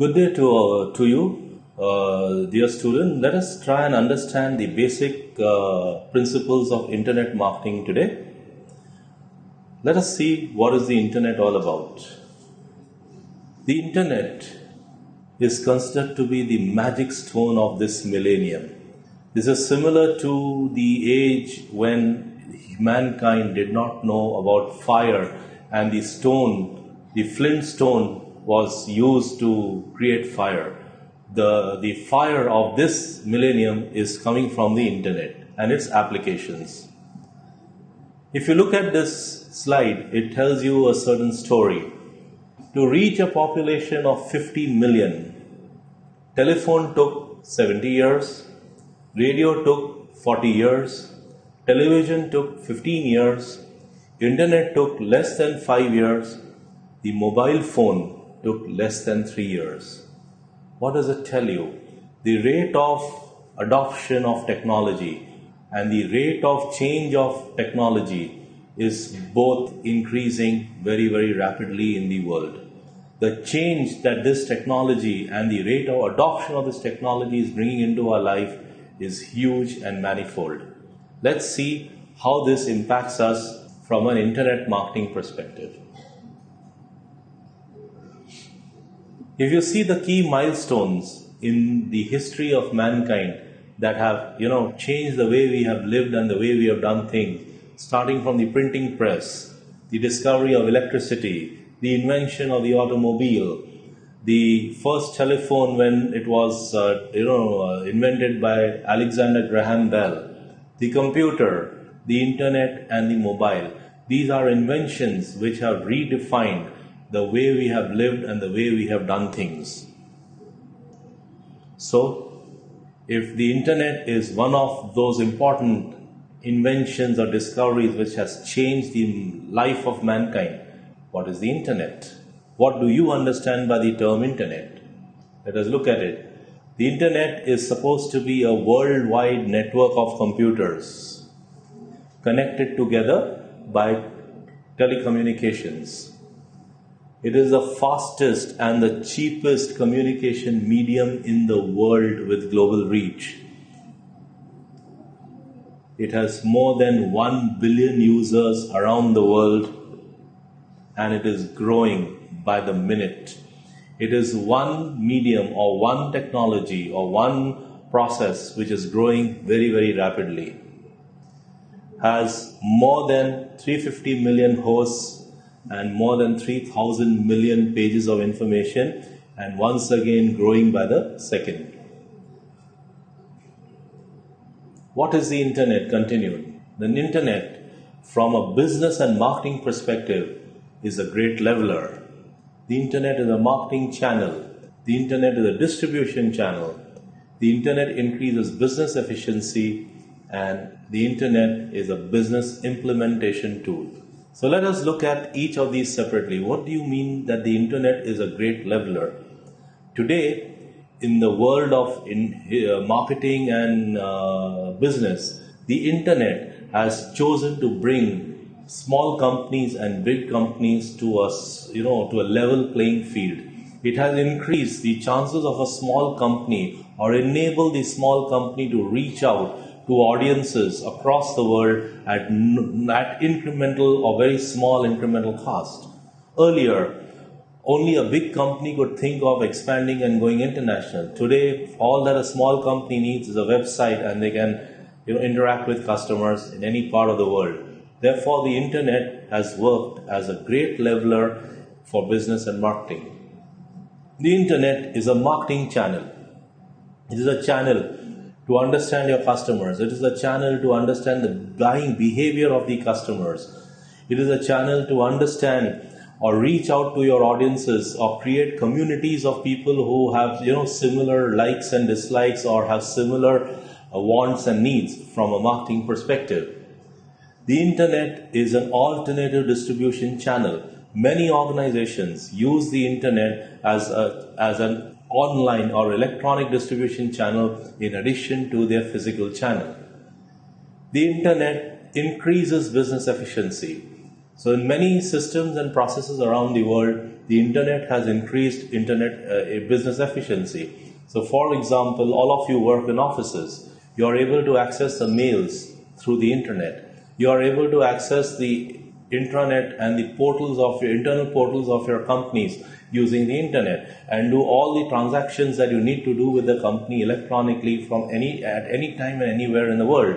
Good day to you, dear student. Let us try and understand the basic principles of internet marketing today. Let us see what is the internet all about. The internet is considered to be the magic stone of this millennium. This is similar to the age when mankind did not know about fire and the stone, the flint stone, was used to create fire. The fire of this millennium is coming from the internet and its applications. If you look at this slide, it tells you a certain story. To reach a population of 50 million, telephone took 70 years, radio took 40 years, television took 15 years, internet took less than 5 years, the mobile phone took less than 3 years. What does it tell you? The rate of adoption of technology and the rate of change of technology is both increasing very, very rapidly in the world. The change that this technology and the rate of adoption of this technology is bringing into our life is huge and manifold. Let's see how this impacts us from an internet marketing perspective. If you see the key milestones in the history of mankind that have, changed the way we have lived and the way we have done things, starting from the printing press, the discovery of electricity, the invention of the automobile, the first telephone when it was, invented by Alexander Graham Bell, the computer, the internet and the mobile. These are inventions which have redefined the way we have lived and the way we have done things. So, if the internet is one of those important inventions or discoveries which has changed the life of mankind, what is the internet? What do you understand by the term internet? Let us look at it. The internet is supposed to be a worldwide network of computers connected together by telecommunications. It is the fastest and the cheapest communication medium in the world with global reach. It has more than 1 billion users around the world and it is growing by the minute. It is one medium or one technology or one process which is growing very, very rapidly. Has more than 350 million hosts and more than 3,000 million pages of information, and once again growing by the second. What is the internet? Continued. The internet, from a business and marketing perspective, is a great leveler. The internet is a marketing channel. The internet is a distribution channel. The internet increases business efficiency, and the internet is a business implementation tool. So let us look at each of these separately. What do you mean that the internet is a great leveler? Today, in the world of marketing and business, the internet has chosen to bring small companies and big companies to a level playing field. It has increased the chances of a small company or enabled the small company to reach out to audiences across the world at incremental or very small incremental cost. Earlier, only a big company could think of expanding and going international. Today, all that a small company needs is a website and they can interact with customers in any part of the world. Therefore, the internet has worked as a great leveler for business and marketing. The internet is a marketing channel. It is a channel to understand your customers. It is a channel to understand the buying behavior of the customers. It is a channel to understand or reach out to your audiences or create communities of people who have similar likes and dislikes or have similar wants and needs from a marketing perspective. The internet is an alternative distribution channel. Many organizations use the internet as an online or electronic distribution channel in addition to their physical channel. The internet increases business efficiency. So in many systems and processes around the world, the internet has increased business efficiency. So for example, all of you work in offices. You are able to access the mails through the internet. You are able to access the intranet and the portals of your internal portals of your companies using the internet, and do all the transactions that you need to do with the company electronically at any time and anywhere in the world.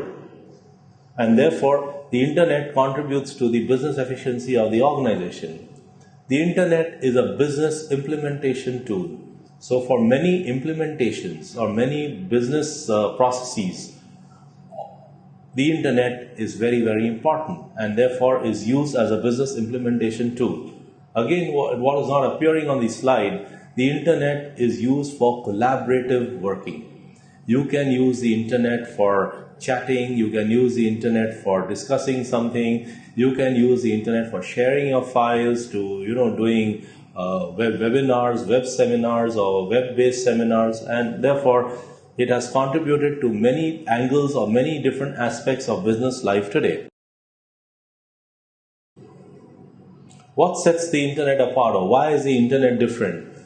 And therefore, the internet contributes to the business efficiency of the organization. The internet is a business implementation tool. So for many implementations or many business processes, the internet is very, very important and therefore is used as a business implementation tool. Again, what is not appearing on the slide, the internet is used for collaborative working. You can use the internet for chatting, you can use the internet for discussing something, you can use the internet for sharing your files, to doing webinars, web seminars or web-based seminars, and therefore it has contributed to many angles or many different aspects of business life today. What sets the internet apart, or why is the internet different?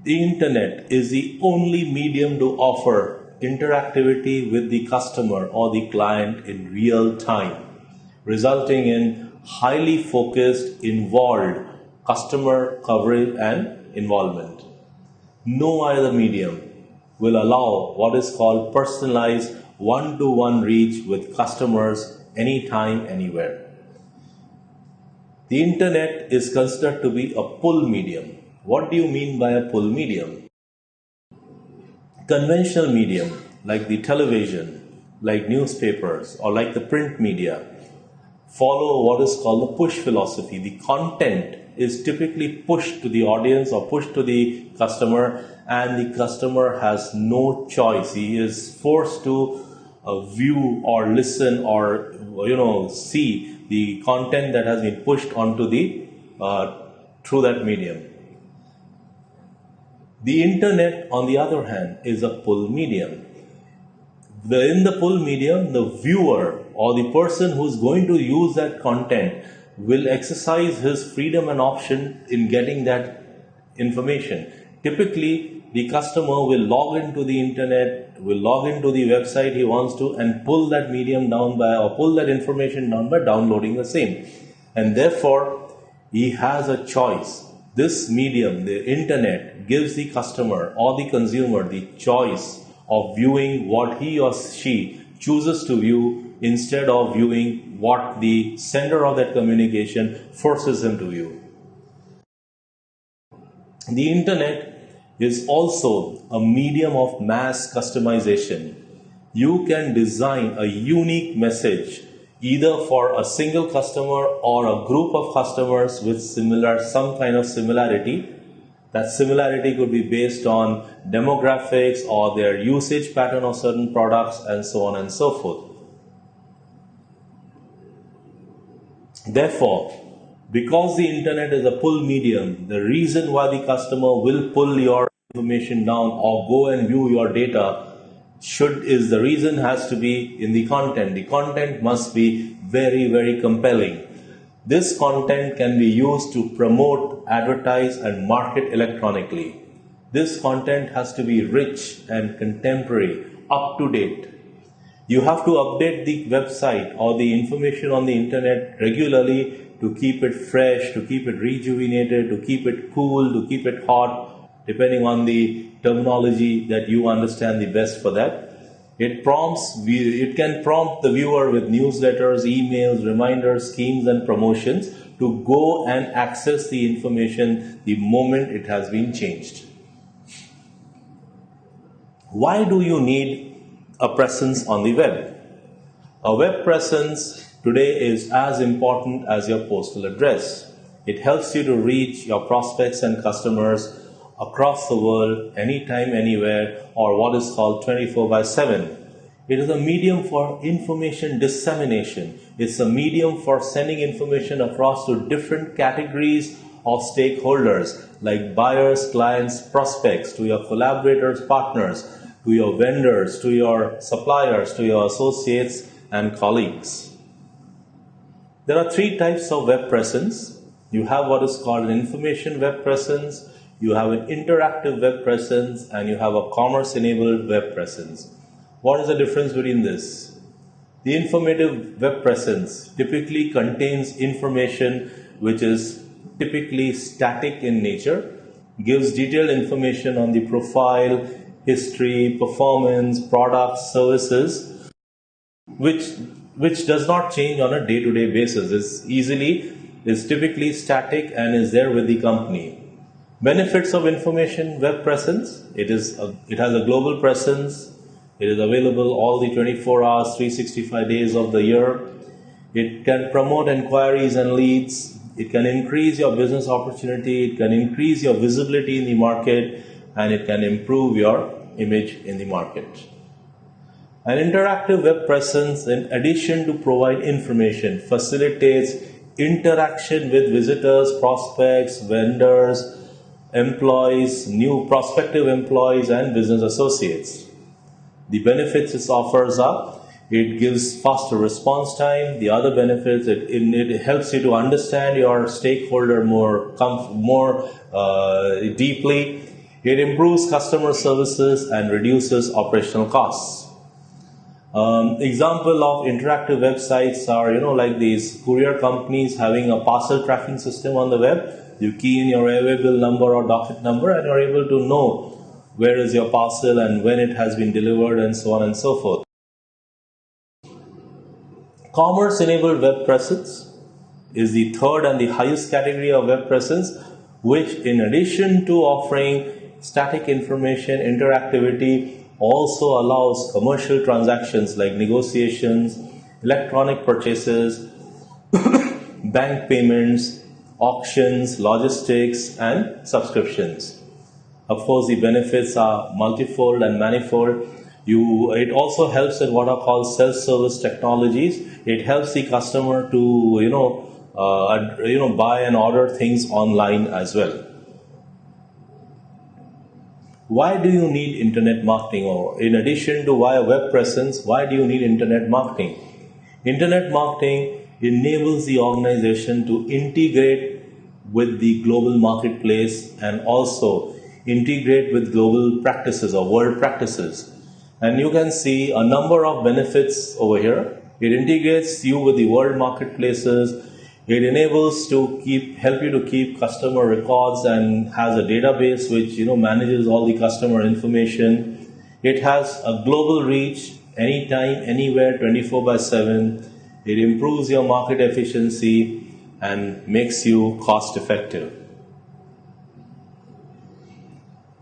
The internet is the only medium to offer interactivity with the customer or the client in real time, resulting in highly focused, involved customer coverage and involvement. No other medium will allow what is called personalized one-to-one reach with customers anytime, anywhere. The internet is considered to be a pull medium. What do you mean by a pull medium? Conventional medium like the television, like newspapers, or like the print media follow what is called the push philosophy. The content is typically pushed to the audience or pushed to the customer, and the customer has no choice. He is forced to view or listen or see the content that has been pushed onto the through that medium. The internet, on the other hand, is a pull medium. In the pull medium, the viewer or the person who is going to use that content will exercise his freedom and option in getting that information. Typically, the customer will log into the internet, will log into the website he wants to, and pull that medium down or pull that information down by downloading the same. And therefore, he has a choice. This medium, the internet, gives the customer or the consumer the choice of viewing what he or she chooses to view instead of viewing what the sender of that communication forces him to view. The internet is also a medium of mass customization. You can design a unique message either for a single customer or a group of customers with some kind of similarity. That similarity could be based on demographics or their usage pattern of certain products and so on and so forth. Therefore, because the internet is a pull medium, the reason why the customer will pull your information down or go and view your data the reason has to be in the content. The content must be very, very compelling. This content can be used to promote, advertise, and market electronically. This content has to be rich and contemporary, up to date. You have to update the website or the information on the internet regularly to keep it fresh, to keep it rejuvenated, to keep it cool, to keep it hot, depending on the terminology that you understand the best for that. It can prompt the viewer with newsletters, emails, reminders, schemes, and promotions to go and access the information the moment it has been changed. Why do you need a presence on the web? A web presence today is as important as your postal address. It helps you to reach your prospects and customers across the world, anytime, anywhere, or what is called 24/7. It is a medium for information dissemination. It's a medium for sending information across to different categories of stakeholders like buyers, clients, prospects, to your collaborators, partners, to your vendors, to your suppliers, to your associates and colleagues. There are three types of web presence. You have what is called an information web presence, you have an interactive web presence, and you have a commerce-enabled web presence. What is the difference between this? The informative web presence typically contains information which is typically static in nature, gives detailed information on the profile, history, performance, products, services, which does not change on a day-to-day basis. Is typically static and is there with the company. Benefits of information web presence: it has a global presence. It is available all the 24 hours, 365 days of the year. It can promote inquiries and leads. It can increase your business opportunity. It can increase your visibility in the market, and it can improve your image in the market. An interactive web presence, in addition to provide information, facilitates interaction with visitors, prospects, vendors, employees, new prospective employees, and business associates. The benefits it offers are: it gives faster response time. The other benefits, it helps you to understand your stakeholder more deeply. It improves customer services and reduces operational costs. Example of interactive websites are, like these courier companies having a parcel tracking system on the web. You key in your airway bill number or docket number, and you're able to know where is your parcel and when it has been delivered, and so on and so forth. Commerce-enabled web presence is the third and the highest category of web presence, which, in addition to offering static information, interactivity, also allows commercial transactions like negotiations, electronic purchases, bank payments, auctions, logistics, and subscriptions. Of course, the benefits are multifold and manifold. It also helps in what are called self-service technologies. It helps the customer to buy and order things online as well. Why do you need internet marketing? Or in addition to why a web presence, why do you need internet marketing? Internet marketing enables the organization to integrate with the global marketplace and also integrate with global practices or world practices. And you can see a number of benefits over here. It integrates you with the world marketplaces. It enables to help you to keep customer records and has a database which manages all the customer information. It has a global reach, anytime, anywhere, 24/7. It improves your market efficiency and makes you cost effective.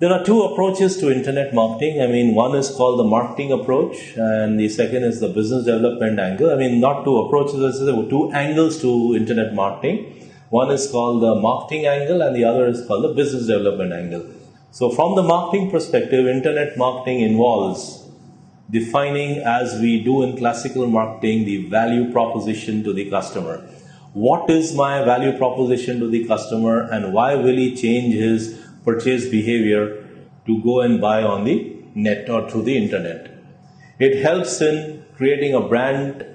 There are two approaches to internet marketing. One is called the marketing approach, and the second is the business development angle. Not two approaches, two angles to internet marketing. One is called the marketing angle, and the other is called the business development angle. So from the marketing perspective, internet marketing involves defining, as we do in classical marketing, the value proposition to the customer. What is my value proposition to the customer, and why will he change his purchase behavior to go and buy on the net or through the internet? It helps in creating a brand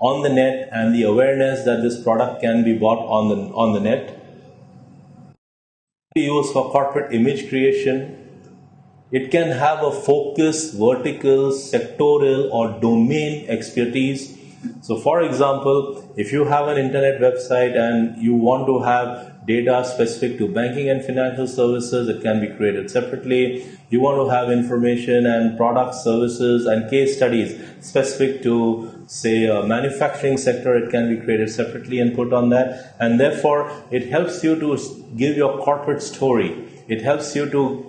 on the net and the awareness that this product can be bought on the net. Used for corporate image creation. It can have a focus, vertical, sectoral, or domain expertise. So, for example, if you have an internet website and you want to have data specific to banking and financial services, it can be created separately. You want to have information and product services and case studies specific to, say, a manufacturing sector, it can be created separately and put on that. And therefore, it helps you to give your corporate story. It helps you to,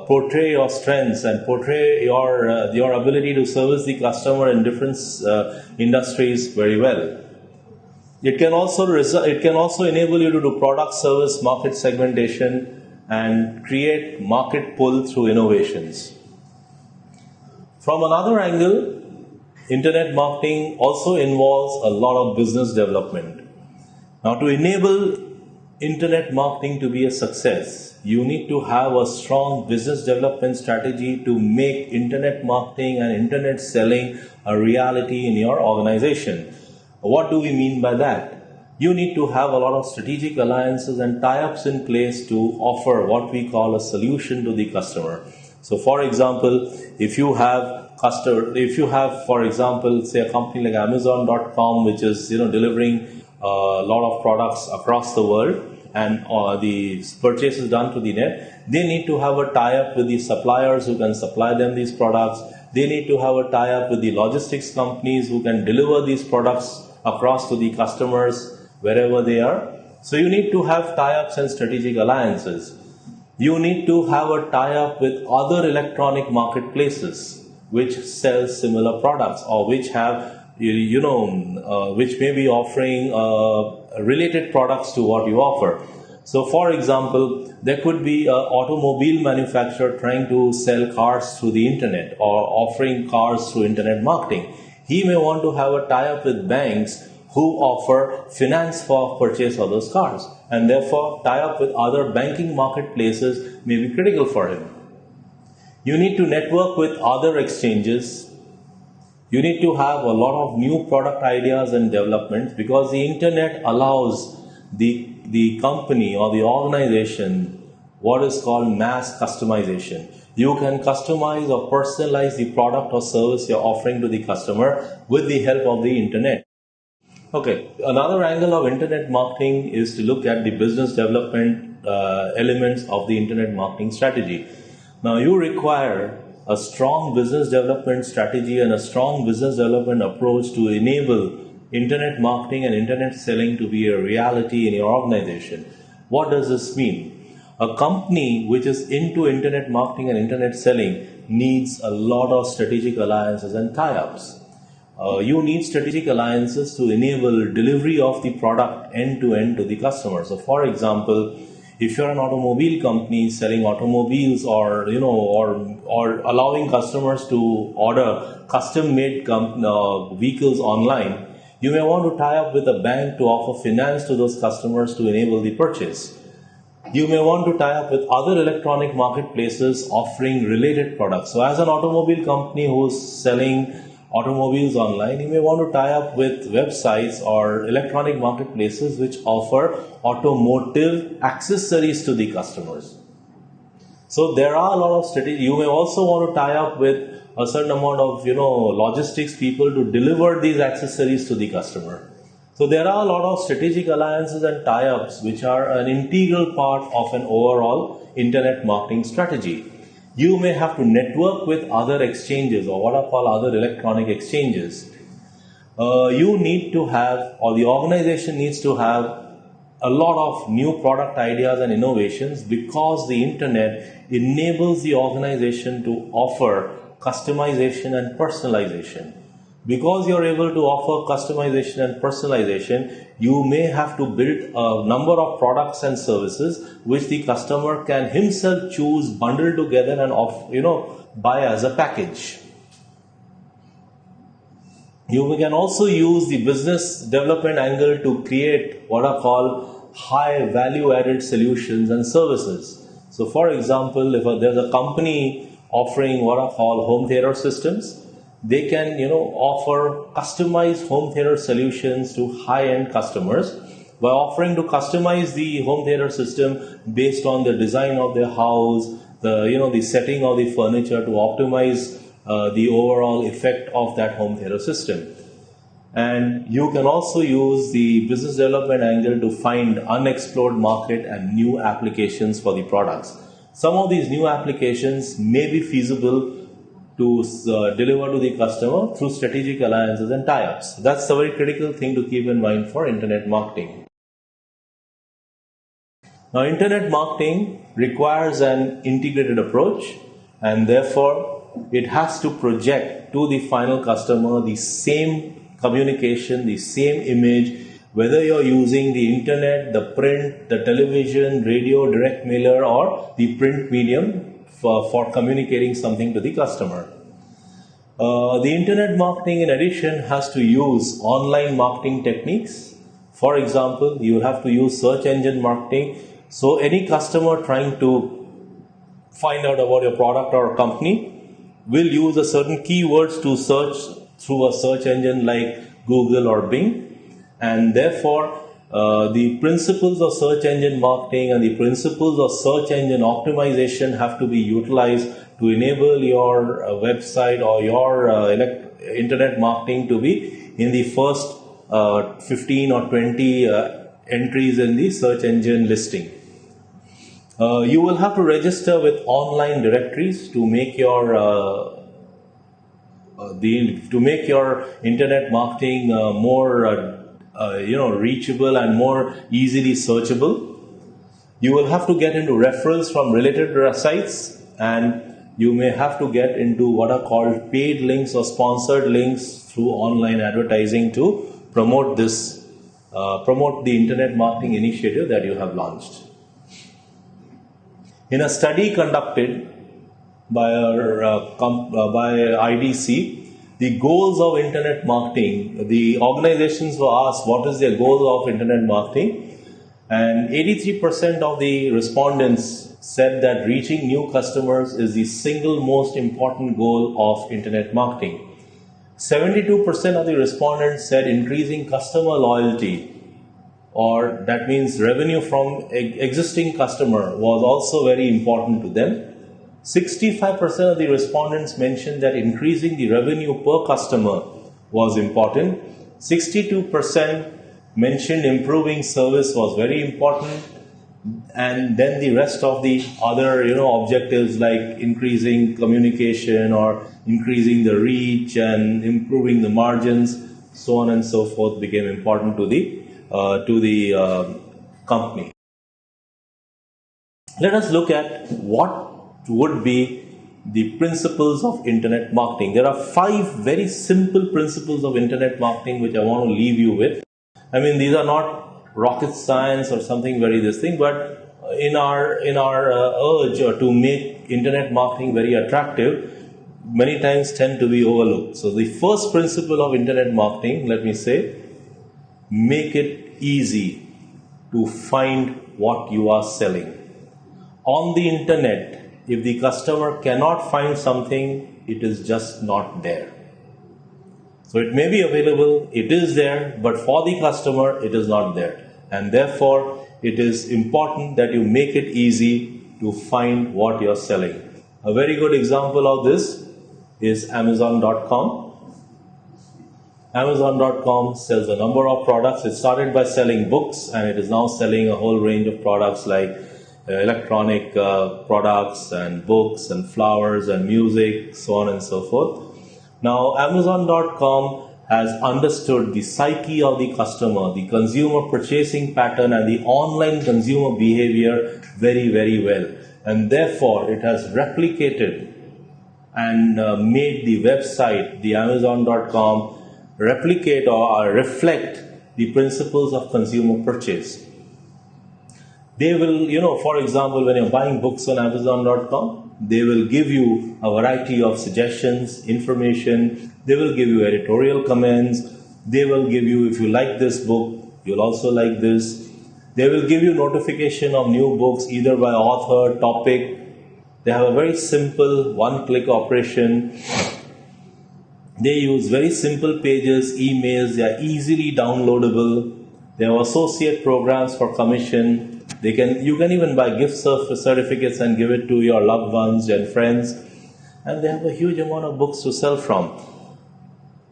portray your strengths and portray your ability to service the customer in different industries very well. It can also enable you to do product, service, market segmentation, and create market pull through innovations. From another angle, internet marketing also involves a lot of business development. Now, to enable internet marketing to be a success, you need to have a strong business development strategy to make internet marketing and internet selling a reality in your organization. What do we mean by that? You need to have a lot of strategic alliances and tie-ups in place to offer what we call a solution to the customer. So, for example, if you have, for example, say a company like Amazon.com, which is delivering a lot of products across the world, and the purchase is done through the net, they need to have a tie-up with the suppliers who can supply them these products. They need to have a tie-up with the logistics companies who can deliver these products across to the customers wherever they are. So you need to have tie-ups and strategic alliances. You need to have a tie-up with other electronic marketplaces which sell similar products, or which have which may be offering related products to what you offer. So, for example, there could be an automobile manufacturer trying to sell cars through the internet or offering cars through internet marketing. He may want to have a tie-up with banks who offer finance for purchase of those cars, and therefore tie-up with other banking marketplaces may be critical for him. You need to network with other exchanges. You need to have a lot of new product ideas and developments, because the internet allows the company or the organization what is called mass customization. You can customize or personalize the product or service you're offering to the customer with the help of the internet. Okay, another angle of internet marketing is to look at the business development elements of the internet marketing strategy. Now, you require a strong business development strategy and a strong business development approach to enable internet marketing and internet selling to be a reality in your organization. What does this mean? A company which is into internet marketing and internet selling needs a lot of strategic alliances and tie-ups. You need strategic alliances to enable delivery of the product end-to-end to the customer. So, for example, if you're an automobile company selling automobiles, or allowing customers to order custom-made vehicles online, you may want to tie up with a bank to offer finance to those customers to enable the purchase. You may want to tie up with other electronic marketplaces offering related products. So, as an automobile company who's selling automobiles online, you may want to tie up with websites or electronic marketplaces which offer automotive accessories to the customers. So there are a lot of strategies. You may also want to tie up with a certain amount of logistics people to deliver these accessories to the customer. So there are a lot of strategic alliances and tie-ups which are an integral part of an overall internet marketing strategy. You may have to network with other exchanges, or what I call other electronic exchanges. You need to have, or the organization needs to have, a lot of new product ideas and innovations, because the internet enables the organization to offer customization and personalization. Because you're able to offer customization and personalization, you may have to build a number of products and services which the customer can himself choose, bundle together, and buy as a package. You can also use the business development angle to create what are called high value added solutions and services. So, for example, if there's a company offering what are called home theater systems, they can offer customized home theater solutions to high-end customers by offering to customize the home theater system based on the design of their house, the setting of the furniture, to optimize the overall effect of that home theater system. And you can also use the business development angle to find unexplored market and new applications for the products. Some of these new applications may be feasible to deliver to the customer through strategic alliances and tie-ups. That's a very critical thing to keep in mind for internet marketing. Now, internet marketing requires an integrated approach, and therefore it has to project to the final customer the same communication, the same image, whether you're using the internet, the print, the television, radio, direct mailer, or the print medium for communicating something to the customer. The internet marketing, in addition, has to use online marketing techniques. For example, you will have to use search engine marketing. So any customer trying to find out about your product or company will use a certain keywords to search through a search engine like Google or Bing. And therefore, the principles of search engine marketing and the principles of search engine optimization have to be utilized to enable your website or your internet marketing to be in the first 15 or 20 entries in the search engine listing. You will have to register with online directories to make your internet marketing more reachable and more easily searchable. You will have to get into referrals from related sites, and you may have to get into what are called paid links or sponsored links through online advertising to promote the internet marketing initiative that you have launched. In a study conducted by IDC, the goals of internet marketing, the organizations were asked what is their goal of internet marketing, and 83% of the respondents said that reaching new customers is the single most important goal of internet marketing. 72% of the respondents said increasing customer loyalty, or that means revenue from existing customer, was also very important to them. 65% of the respondents mentioned that increasing the revenue per customer was important. 62% mentioned improving service was very important. And then the rest of the other objectives like increasing communication or increasing the reach and improving the margins, so on and so forth, became important to the company. Let us look at what would be the principles of internet marketing. There are 5 very simple principles of internet marketing which I want to leave you with. I mean, these are not rocket science or something very this thing, but in our urge to make internet marketing very attractive, many times tend to be overlooked. So the first principle of internet marketing, let me say, make it easy to find what you are selling. On the internet, if the customer cannot find something, it is just not there. So it may be available, it is there, but for the customer, it is not there. And therefore, it is important that you make it easy to find what you're selling. A very good example of this is Amazon.com. Amazon.com sells a number of products. It started by selling books, and it is now selling a whole range of products like electronic products and books and flowers and music, so on and so forth. Now, Amazon.com has understood the psyche of the customer, the consumer purchasing pattern and the online consumer behavior very, very well. And therefore, it has replicated and made the website, the Amazon.com, replicate or reflect the principles of consumer purchase. They will, for example, when you're buying books on Amazon.com, they will give you a variety of suggestions, information. They will give you editorial comments. They will give you, if you like this book, you'll also like this. They will give you notification of new books, either by author, topic. They have a very simple one-click operation. They use very simple pages, emails. They are easily downloadable. They have associate programs for commission. You can even buy gift certificates and give it to your loved ones and friends. And they have a huge amount of books to sell from.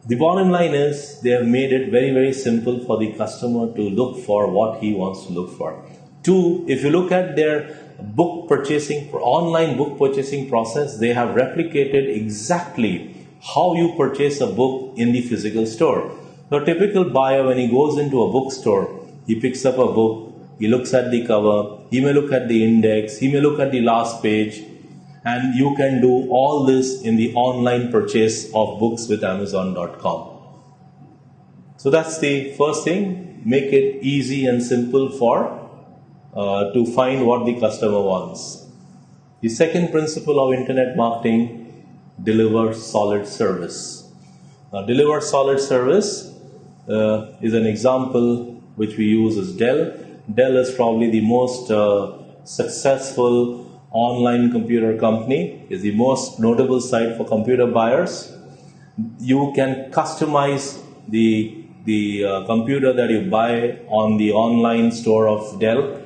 The bottom line is they have made it very, very simple for the customer to look for what he wants to look for. 2, if you look at their online book purchasing process, they have replicated exactly how you purchase a book in the physical store. The typical buyer, when he goes into a bookstore, he picks up a book, he looks at the cover, he may look at the index, he may look at the last page, and you can do all this in the online purchase of books with Amazon.com. So that's the first thing, make it easy and simple to find what the customer wants. The second principle of internet marketing, deliver solid service. Now, deliver solid service is an example which we use as Dell. Dell is probably the most successful online computer company, is the most notable site for computer buyers. You can customize the computer that you buy on the online store of Dell.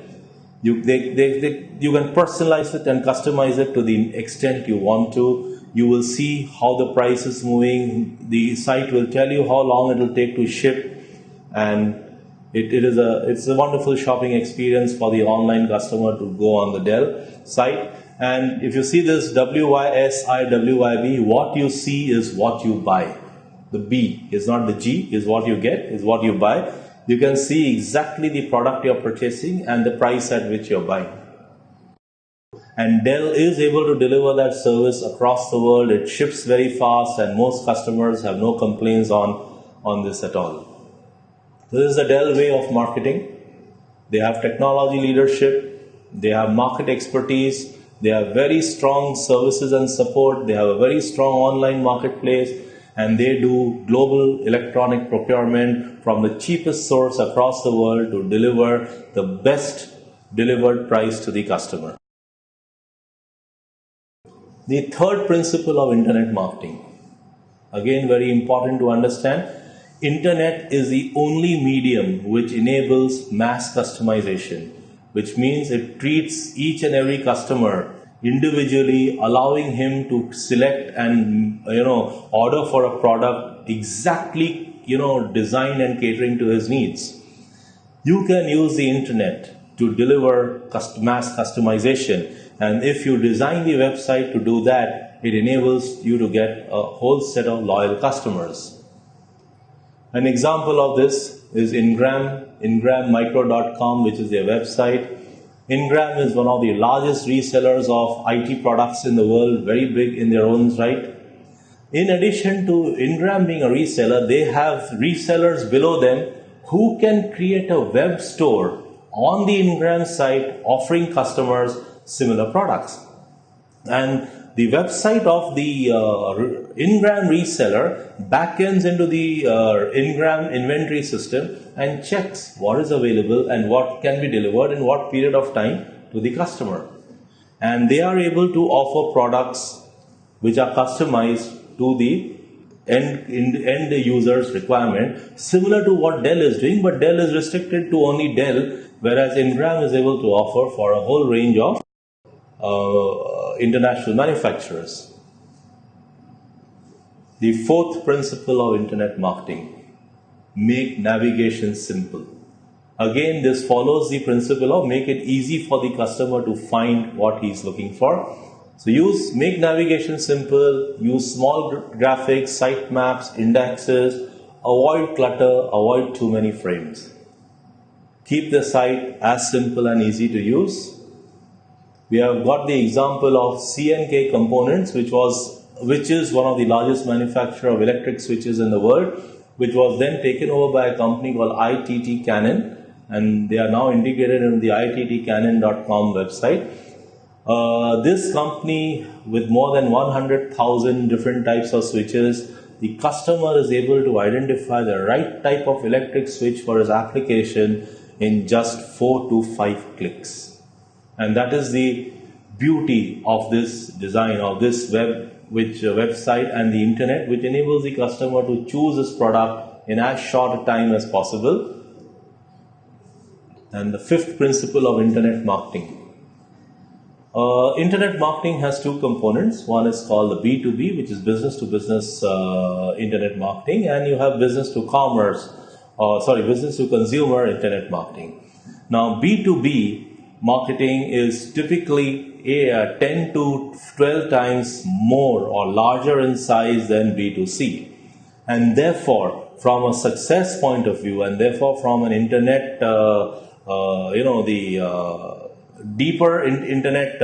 You can personalize it and customize it to the extent you want to. You will see how the price is moving. The site will tell you how long it will take to ship, and it's a wonderful shopping experience for the online customer to go on the Dell site. And if you see this WYSIWYB, what you see is what you buy. The B is not the G, is what you get, is what you buy. You can see exactly the product you're purchasing and the price at which you're buying. And Dell is able to deliver that service across the world. It ships very fast, and most customers have no complaints on this at all. So this is the Dell way of marketing. They have technology leadership, they have market expertise, they have very strong services and support, they have a very strong online marketplace, and they do global electronic procurement from the cheapest source across the world to deliver the best delivered price to the customer. The third principle of internet marketing, again very important to understand. Internet is the only medium which enables mass customization, which means it treats each and every customer individually, allowing him to select and order for a product exactly designed and catering to his needs. You can use the internet to deliver mass customization, and if you design the website to do that, it enables you to get a whole set of loyal customers. An example of this is ingrammicro.com, which is their website. Ingram is one of the largest resellers of IT products in the world, very big in their own right. In addition to Ingram being a reseller, they have resellers below them who can create a web store on the Ingram site offering customers similar products. And the website of the Ingram reseller backends into the Ingram inventory system and checks what is available and what can be delivered in what period of time to the customer. And they are able to offer products which are customized to the end user's requirement, similar to what Dell is doing, but Dell is restricted to only Dell, whereas Ingram is able to offer for a whole range of international manufacturers. The fourth principle of internet marketing, make navigation simple. Again, this follows the principle of make it easy for the customer to find what he's looking for. So make navigation simple, use small graphics, site maps, indexes, avoid clutter, avoid too many frames. Keep the site as simple and easy to use. We have got the example of C&K Components, which is one of the largest manufacturer of electric switches in the world, which was then taken over by a company called ITT Cannon, and they are now integrated in the ittcannon.com website. This company, with more than 100,000 different types of switches, the customer is able to identify the right type of electric switch for his application in just 4 to 5 clicks. And that is the beauty of this design, of this website and the internet, which enables the customer to choose his product in as short a time as possible. And the fifth principle of internet marketing. Internet marketing has two components. One is called the B2B, which is business to business internet marketing, and you have business to consumer internet marketing. Now, B2B marketing is typically 10 to 12 times more or larger in size than B2C. And therefore, from a success point of view, and therefore from an internet, deeper internet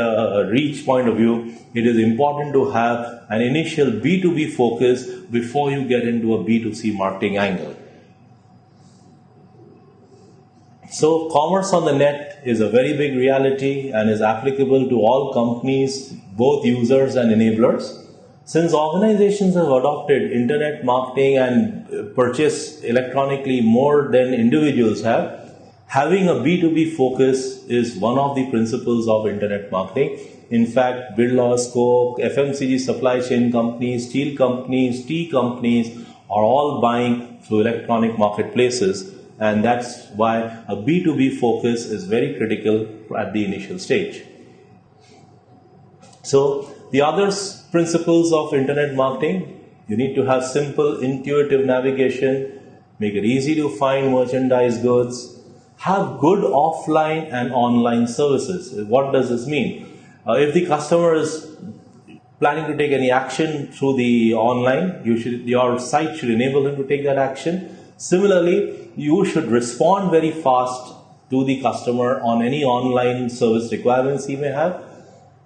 reach point of view, it is important to have an initial B2B focus before you get into a B2C marketing angle. So commerce on the net is a very big reality and is applicable to all companies, both users and enablers. Since organizations have adopted internet marketing and purchase electronically more than individuals have, having a B2B focus is one of the principles of internet marketing. In fact, Birla, Coke, FMCG supply chain companies, steel companies, tea companies, are all buying through electronic marketplaces, and that's why a B2B focus is very critical at the initial stage. So the other principles of internet marketing: you need to have simple, intuitive navigation, make it easy to find merchandise goods, have good offline and online services. What does this mean? If the customer is planning to take any action through the online, your site should enable him to take that action. Similarly, you should respond very fast to the customer on any online service requirements he may have.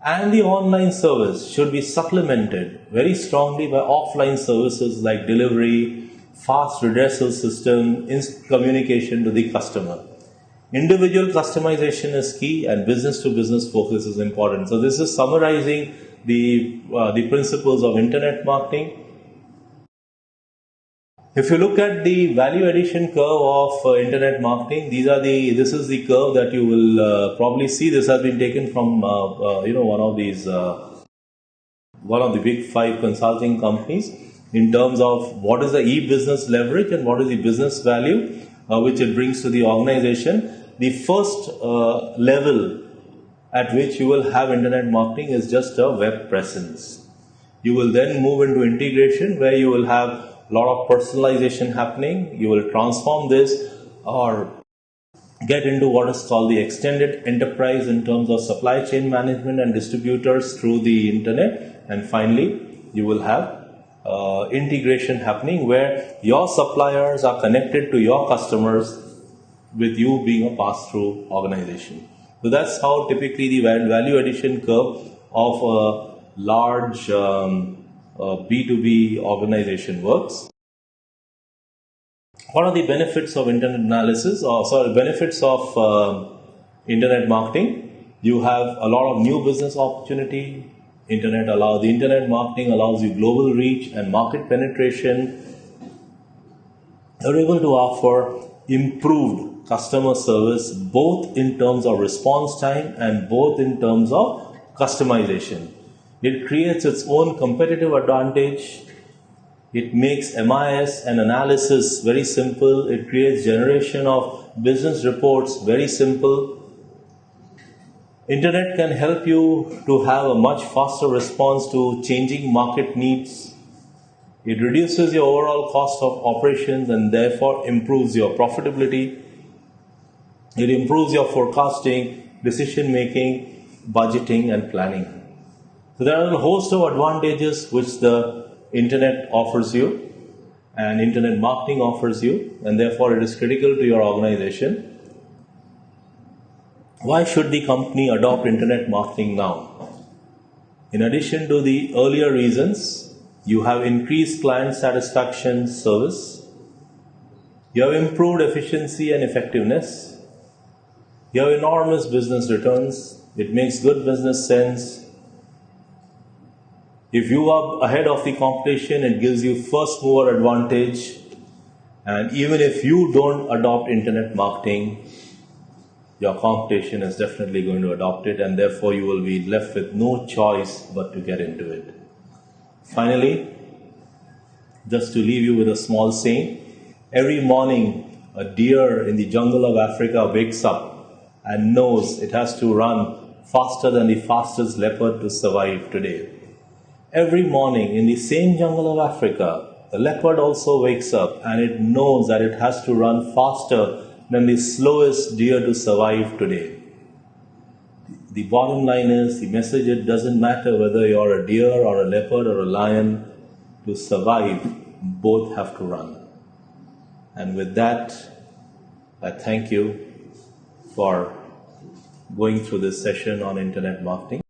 And the online service should be supplemented very strongly by offline services like delivery, fast redressal system, instant communication to the customer. Individual customization is key, and business to business focus is important. So this is summarizing the principles of internet marketing. If you look at the value addition curve of internet marketing, this is the curve that you will probably see. This has been taken from one of the big 5 consulting companies, in terms of what is the e-business leverage and what is the business value which it brings to the organization. The first level at which you will have internet marketing is just a web presence. You will then move into integration, where you will have a lot of personalization happening. You will transform this or get into what is called the extended enterprise in terms of supply chain management and distributors through the internet. And finally, you will have integration happening, where your suppliers are connected to your customers, with you being a pass-through organization. So that's how typically the value addition curve of a large B2B organization works. What are the benefits of internet analysis? Benefits of internet marketing? You have a lot of new business opportunity. The internet marketing allows you global reach and market penetration. You're able to offer improved customer service, both in terms of response time and both in terms of customization. It creates its own competitive advantage. It makes MIS and analysis very simple. It creates generation of business reports very simple. Internet can help you to have a much faster response to changing market needs. It reduces your overall cost of operations and therefore improves your profitability. It improves your forecasting, decision making, budgeting and planning. So there are a host of advantages which the internet offers you and internet marketing offers you, and therefore it is critical to your organization. Why should the company adopt internet marketing now? In addition to the earlier reasons, you have increased client satisfaction service, you have improved efficiency and effectiveness, you have enormous business returns, it makes good business sense. If you are ahead of the competition, it gives you first mover advantage, and even if you don't adopt internet marketing, your competition is definitely going to adopt it, and therefore you will be left with no choice but to get into it. Finally, just to leave you with a small saying, every morning a deer in the jungle of Africa wakes up and knows it has to run faster than the fastest leopard to survive today. Every morning in the same jungle of Africa, the leopard also wakes up and it knows that it has to run faster than the slowest deer to survive today. The bottom line is, the message, it doesn't matter whether you're a deer or a leopard or a lion, to survive, both have to run. And with that, I thank you for going through this session on internet marketing.